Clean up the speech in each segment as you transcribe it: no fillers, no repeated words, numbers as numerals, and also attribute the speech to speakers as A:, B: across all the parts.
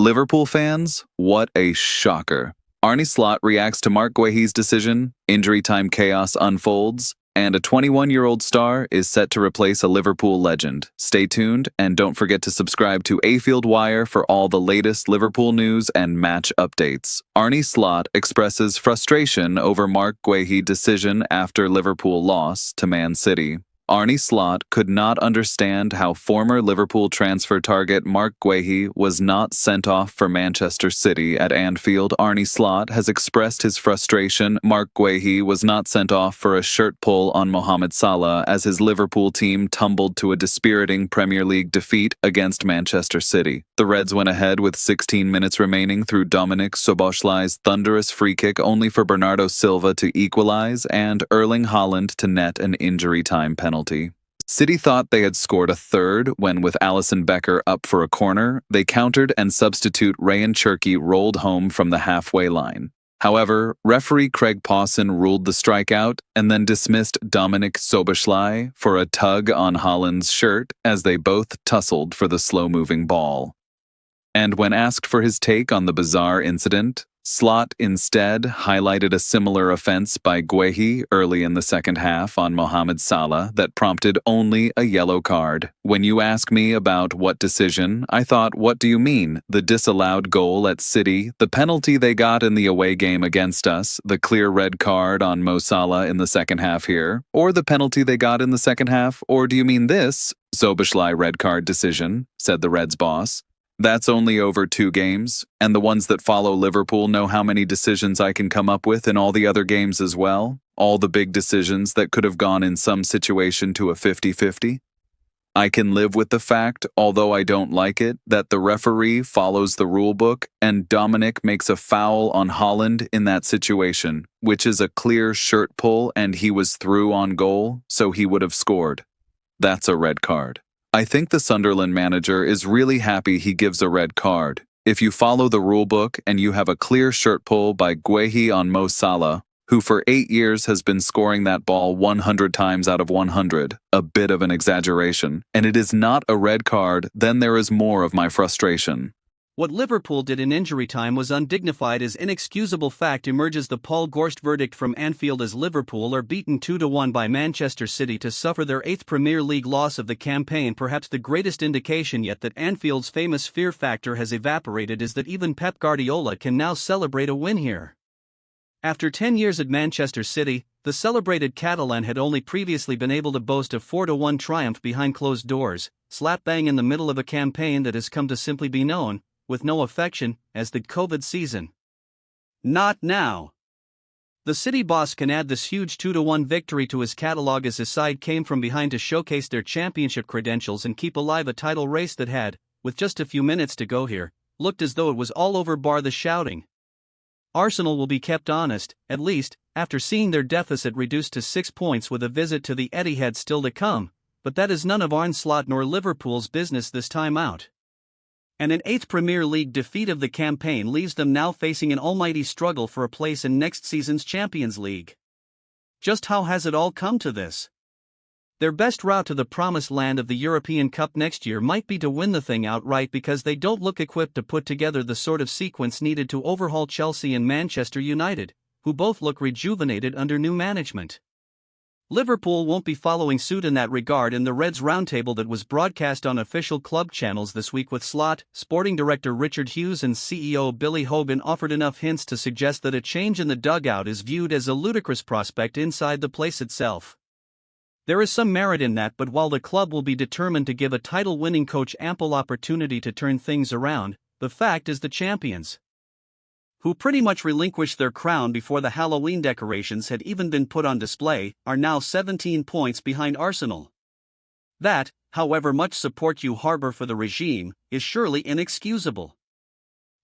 A: Liverpool fans, what a shocker. Arne Slot reacts to Marc Guehi's decision, injury time chaos unfolds, and a 21-year-old star is set to replace a Liverpool legend. Stay tuned, and don't forget to subscribe to Afield Wire for all the latest Liverpool news and match updates. Arne Slot expresses frustration over Marc Guehi's decision after Liverpool loss to Man City. Arne Slot could not understand how former Liverpool transfer target Marc Guehi was not sent off for Manchester City at Anfield. Arne Slot has expressed his frustration Marc Guehi was not sent off for a shirt pull on Mohamed Salah as his Liverpool team tumbled to a dispiriting Premier League defeat against Manchester City. The Reds went ahead with 16 minutes remaining through Dominik Szoboszlai's thunderous free kick only for Bernardo Silva to equalize and Erling Haaland to net an injury time penalty. City thought they had scored a third when, with Alisson Becker up for a corner, they countered and substitute Ryan Cherki rolled home from the halfway line. However, referee Craig Pawson ruled the strikeout and then dismissed Dominik Szoboszlai for a tug on Haaland's shirt as they both tussled for the slow-moving ball. And when asked for his take on the bizarre incident, Slot instead highlighted a similar offense by Guehi early in the second half on Mohamed Salah that prompted only a yellow card. When you ask me about what decision, I thought, what do you mean? The disallowed goal at City, the penalty they got in the away game against us, the clear red card on Mo Salah in the second half here, or the penalty they got in the second half, or do you mean this? Szoboszlai red card decision, said the Reds boss. That's only over 2 games, and the ones that follow Liverpool know how many decisions I can come up with in all the other games as well. All the big decisions that could have gone in some situation to a 50-50. I can live with the fact, although I don't like it, that the referee follows the rule book and Dominik makes a foul on Haaland in that situation, which is a clear shirt pull and he was through on goal, so he would have scored. That's a red card. I think the Sunderland manager is really happy he gives a red card. If you follow the rulebook and you have a clear shirt pull by Guehi on Mo Salah, who for 8 years has been scoring that ball 100 times out of 100, a bit of an exaggeration, and it is not a red card, then there is more of my frustration.
B: What Liverpool did in injury time was undignified as inexcusable fact emerges the Paul Gorst verdict from Anfield as Liverpool are beaten 2-1 by Manchester City to suffer their 8th Premier League loss of the campaign. Perhaps the greatest indication yet that Anfield's famous fear factor has evaporated is that even Pep Guardiola can now celebrate a win here. After 10 years at Manchester City, the celebrated Catalan had only previously been able to boast a 4-1 triumph behind closed doors, slap bang in the middle of a campaign that has come to simply be known, with no affection, as the COVID season. Not now. The City boss can add this huge 2-1 victory to his catalogue as his side came from behind to showcase their championship credentials and keep alive a title race that had, with just a few minutes to go here, looked as though it was all over bar the shouting. Arsenal will be kept honest, at least, after seeing their deficit reduced to 6 points with a visit to the Etihad still to come, but that is none of Arne Slot nor Liverpool's business this time out. And an 8th Premier League defeat of the campaign leaves them now facing an almighty struggle for a place in next season's Champions League. Just how has it all come to this? Their best route to the promised land of the European Cup next year might be to win the thing outright because they don't look equipped to put together the sort of sequence needed to overhaul Chelsea and Manchester United, who both look rejuvenated under new management. Liverpool won't be following suit in that regard in the Reds roundtable that was broadcast on official club channels this week with Slot, sporting director Richard Hughes and CEO Billy Hogan offered enough hints to suggest that a change in the dugout is viewed as a ludicrous prospect inside the place itself. There is some merit in that, but while the club will be determined to give a title-winning coach ample opportunity to turn things around, the fact is the champions, who pretty much relinquished their crown before the Halloween decorations had even been put on display, are now 17 points behind Arsenal. That, however much support you harbor for the regime, is surely inexcusable.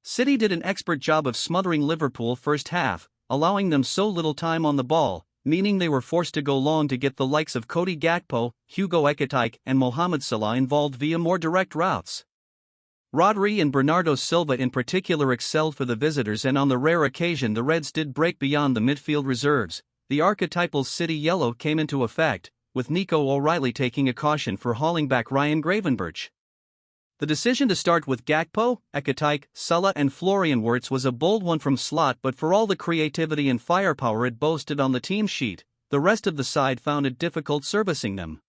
B: City did an expert job of smothering Liverpool first half, allowing them so little time on the ball, meaning they were forced to go long to get the likes of Cody Gakpo, Hugo Ekitike and Mohamed Salah involved via more direct routes. Rodri and Bernardo Silva in particular excelled for the visitors, and on the rare occasion the Reds did break beyond the midfield reserves, the archetypal City yellow came into effect, with Nico O'Reilly taking a caution for hauling back Ryan Gravenberch. The decision to start with Gakpo, Ekitike, Sulla and Florian Wirtz was a bold one from Slot, but for all the creativity and firepower it boasted on the team sheet, the rest of the side found it difficult servicing them.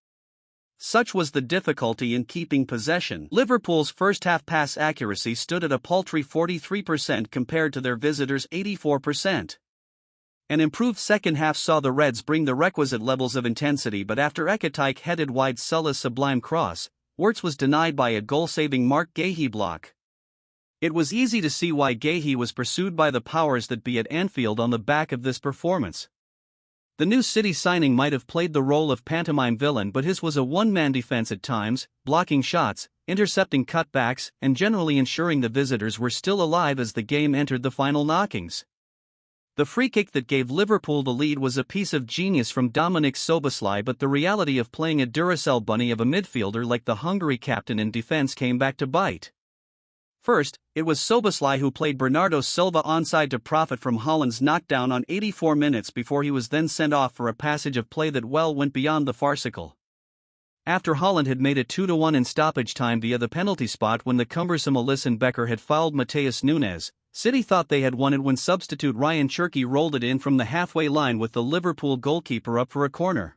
B: Such was the difficulty in keeping possession. Liverpool's first-half pass accuracy stood at a paltry 43% compared to their visitors' 84%. An improved second half saw the Reds bring the requisite levels of intensity, but after Ekitike headed wide Sulla's sublime cross, Wirtz was denied by a goal-saving Marc Guehi block. It was easy to see why Guehi was pursued by the powers that be at Anfield on the back of this performance. The new City signing might have played the role of pantomime villain, but his was a one-man defense at times, blocking shots, intercepting cutbacks, and generally ensuring the visitors were still alive as the game entered the final knockings. The free kick that gave Liverpool the lead was a piece of genius from Dominik Szoboszlai, but the reality of playing a Duracell bunny of a midfielder like the Hungary captain in defense came back to bite. First, it was Szoboszlai who played Bernardo Silva onside to profit from Haaland's knockdown on 84 minutes before he was then sent off for a passage of play that well went beyond the farcical. After Haaland had made it 2-1 in stoppage time via the penalty spot when the cumbersome Alisson Becker had fouled Matheus Nunes, City thought they had won it when substitute Ryan Cherki rolled it in from the halfway line with the Liverpool goalkeeper up for a corner.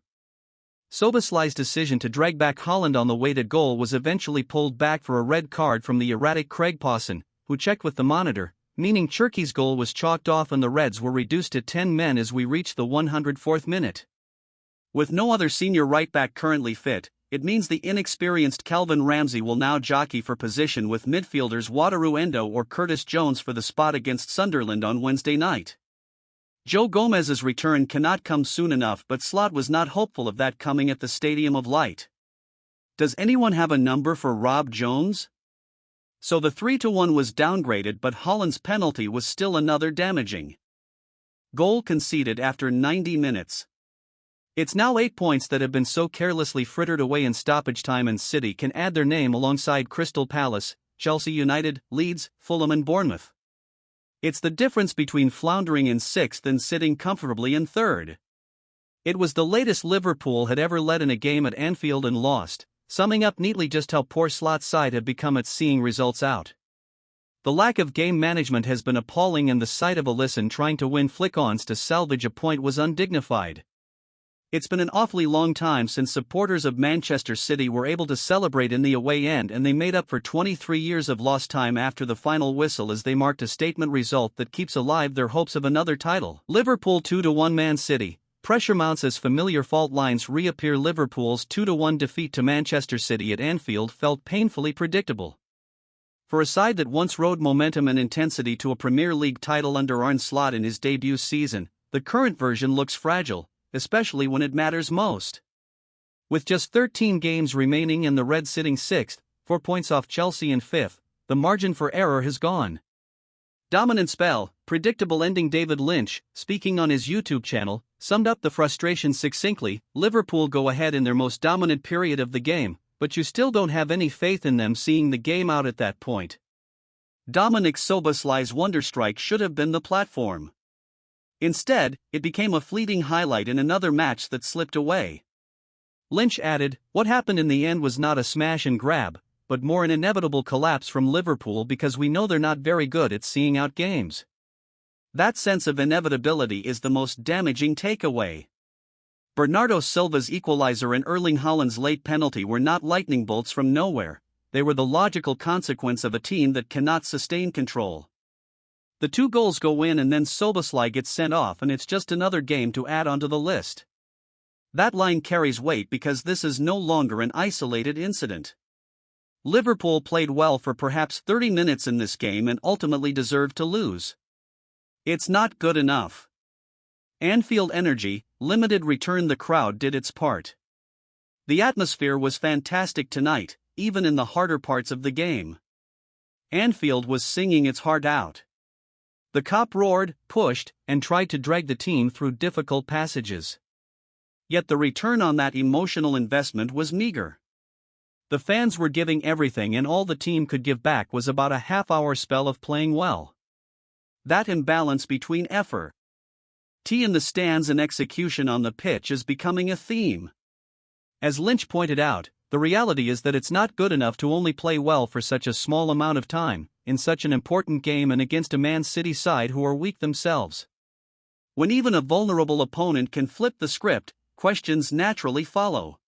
B: Szoboszlai's decision to drag back Haaland on the way to goal was eventually pulled back for a red card from the erratic Craig Pawson, who checked with the monitor, meaning Cherki's goal was chalked off and the Reds were reduced to 10 men as we reached the 104th minute. With no other senior right-back currently fit, it means the inexperienced Calvin Ramsey will now jockey for position with midfielders Wataru Endo or Curtis Jones for the spot against Sunderland on Wednesday night. Joe Gomez's return cannot come soon enough, but Slot was not hopeful of that coming at the Stadium of Light. Does anyone have a number for Rob Jones? So the 3-1 was downgraded, but Haaland's penalty was still another damaging goal conceded after 90 minutes. It's now 8 points that have been so carelessly frittered away in stoppage time, and City can add their name alongside Crystal Palace, Chelsea United, Leeds, Fulham and Bournemouth. It's the difference between floundering in 6th and sitting comfortably in 3rd. It was the latest Liverpool had ever led in a game at Anfield and lost, summing up neatly just how poor Slot's side had become at seeing results out. The lack of game management has been appalling, and the sight of Alisson trying to win flick-ons to salvage a point was undignified. It's been an awfully long time since supporters of Manchester City were able to celebrate in the away end, and they made up for 23 years of lost time after the final whistle as they marked a statement result that keeps alive their hopes of another title. Liverpool 2-1 Man City. Pressure mounts as familiar fault lines reappear. Liverpool's 2-1 defeat to Manchester City at Anfield felt painfully predictable. For a side that once rode momentum and intensity to a Premier League title under Arne Slot in his debut season, the current version looks fragile, especially when it matters most. With just 13 games remaining and the Reds sitting 6th, 4 points off Chelsea in 5th, the margin for error has gone. Dominant spell, predictable ending. David Lynch, speaking on his YouTube channel, summed up the frustration succinctly: Liverpool go ahead in their most dominant period of the game, but you still don't have any faith in them seeing the game out at that point. Dominik Szoboszlai's wonder strike should have been the platform. Instead, it became a fleeting highlight in another match that slipped away. Lynch added, "What happened in the end was not a smash and grab, but more an inevitable collapse from Liverpool because we know they're not very good at seeing out games." That sense of inevitability is the most damaging takeaway. Bernardo Silva's equalizer and Erling Haaland's late penalty were not lightning bolts from nowhere, they were the logical consequence of a team that cannot sustain control. The 2 goals go in and then Szoboszlai gets sent off, and it's just another game to add onto the list. That line carries weight because this is no longer an isolated incident. Liverpool played well for perhaps 30 minutes in this game and ultimately deserved to lose. It's not good enough. Anfield energy, limited return. The crowd did its part. The atmosphere was fantastic tonight, even in the harder parts of the game. Anfield was singing its heart out. The Kop roared, pushed, and tried to drag the team through difficult passages. Yet the return on that emotional investment was meager. The fans were giving everything, and all the team could give back was about a half-hour spell of playing well. That imbalance between effort in the stands and execution on the pitch is becoming a theme. As Lynch pointed out, the reality is that it's not good enough to only play well for such a small amount of time, in such an important game and against a Man City side who are weak themselves. When even a vulnerable opponent can flip the script, questions naturally follow.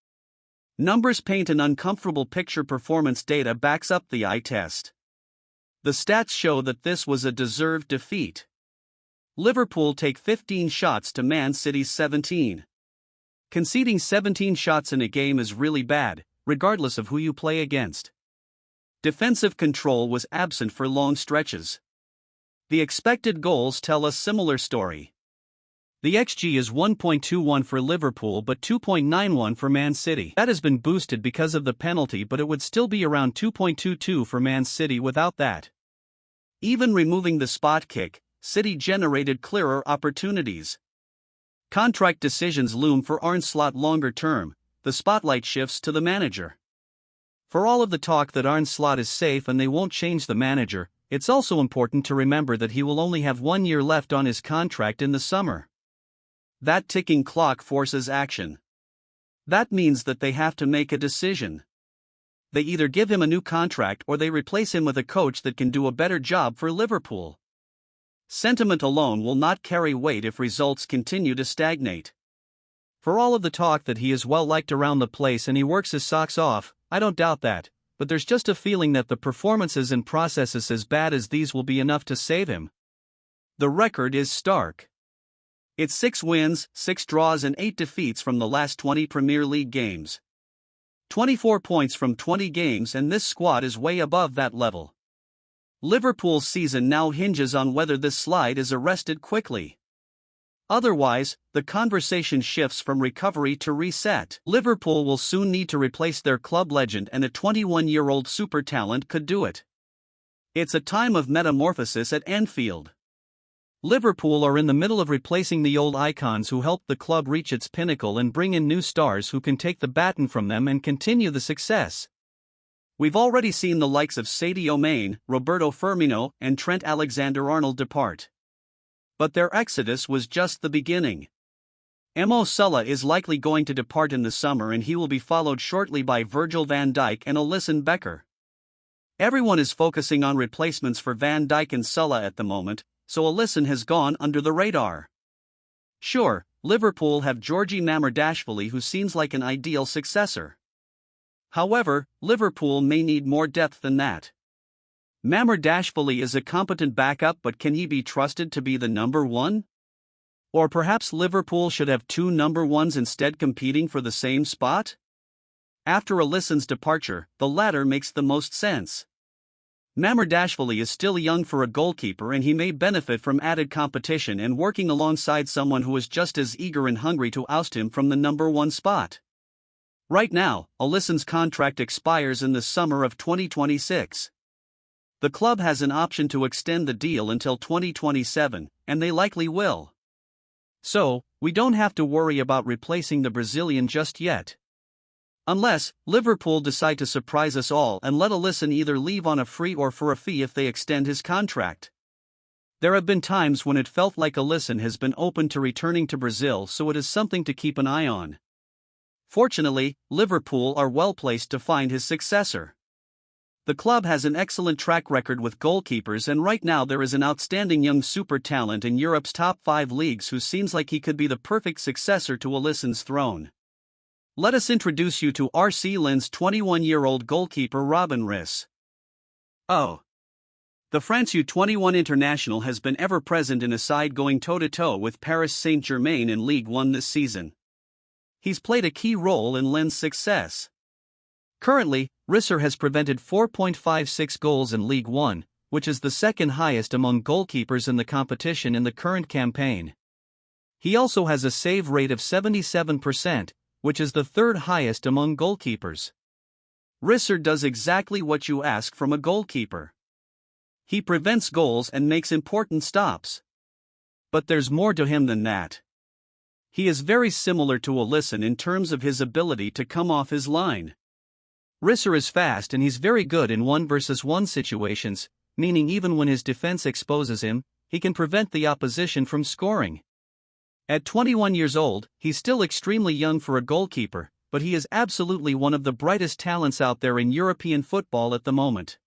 B: Numbers paint an uncomfortable picture. Performance data backs up the eye test. The stats show that this was a deserved defeat. Liverpool take 15 shots to Man City's 17. Conceding 17 shots in a game is really bad, regardless of who you play against. Defensive control was absent for long stretches. The expected goals tell a similar story. The XG is 1.21 for Liverpool but 2.91 for Man City. That has been boosted because of the penalty, but it would still be around 2.22 for Man City without that. Even removing the spot kick, City generated clearer opportunities. Contract decisions loom for Arne Slot longer term. The spotlight shifts to the manager. For all of the talk that Arne Slot is safe and they won't change the manager, it's also important to remember that he will only have 1 year left on his contract in the summer. That ticking clock forces action. That means that they have to make a decision. They either give him a new contract or they replace him with a coach that can do a better job for Liverpool. Sentiment alone will not carry weight if results continue to stagnate. For all of the talk that he is well liked around the place and he works his socks off, I don't doubt that, but there's just a feeling that the performances and processes as bad as these will be enough to save him. The record is stark. It's 6 wins, 6 draws and 8 defeats from the last 20 Premier League games. 24 points from 20 games, and this squad is way above that level. Liverpool's season now hinges on whether this slide is arrested quickly. Otherwise, the conversation shifts from recovery to reset. Liverpool will soon need to replace their club legend, and a 21-year-old super talent could do it. It's a time of metamorphosis at Anfield. Liverpool are in the middle of replacing the old icons who helped the club reach its pinnacle and bring in new stars who can take the baton from them and continue the success. We've already seen the likes of Sadio Mane, Roberto Firmino, and Trent Alexander-Arnold depart. But their exodus was just the beginning. Mo Salah is likely going to depart in the summer, and he will be followed shortly by Virgil van Dijk and Alisson Becker. Everyone is focusing on replacements for Van Dijk and Salah at the moment, so Alisson has gone under the radar. Sure, Liverpool have Georgi Mamardashvili, who seems like an ideal successor. However, Liverpool may need more depth than that. Mamardashvili is a competent backup, but can he be trusted to be the number one? Or perhaps Liverpool should have 2 number ones instead, competing for the same spot? After Alisson's departure, the latter makes the most sense. Mamardashvili is still young for a goalkeeper, and he may benefit from added competition and working alongside someone who is just as eager and hungry to oust him from the number one spot. Right now, Alisson's contract expires in the summer of 2026. The club has an option to extend the deal until 2027, and they likely will. So, we don't have to worry about replacing the Brazilian just yet. Unless Liverpool decide to surprise us all and let Alisson either leave on a free or for a fee if they extend his contract. There have been times when it felt like Alisson has been open to returning to Brazil, so it is something to keep an eye on. Fortunately, Liverpool are well placed to find his successor. The club has an excellent track record with goalkeepers, and right now there is an outstanding young super talent in Europe's top 5 leagues who seems like he could be the perfect successor to Alisson's throne. Let us introduce you to RC Lens 21-year-old goalkeeper Robin Riss. Oh. The France U21 international has been ever present in a side going toe-to-toe with Paris Saint-Germain in Ligue 1 this season. He's played a key role in Lens' success. Currently, Risser has prevented 4.56 goals in Ligue 1, which is the second highest among goalkeepers in the competition in the current campaign. He also has a save rate of 77%, which is the third highest among goalkeepers. Risser does exactly what you ask from a goalkeeper. He prevents goals and makes important stops. But there's more to him than that. He is very similar to Alisson in terms of his ability to come off his line. Risser is fast and he's very good in 1-versus-1 situations, meaning even when his defense exposes him, he can prevent the opposition from scoring. At 21 years old, he's still extremely young for a goalkeeper, but he is absolutely one of the brightest talents out there in European football at the moment.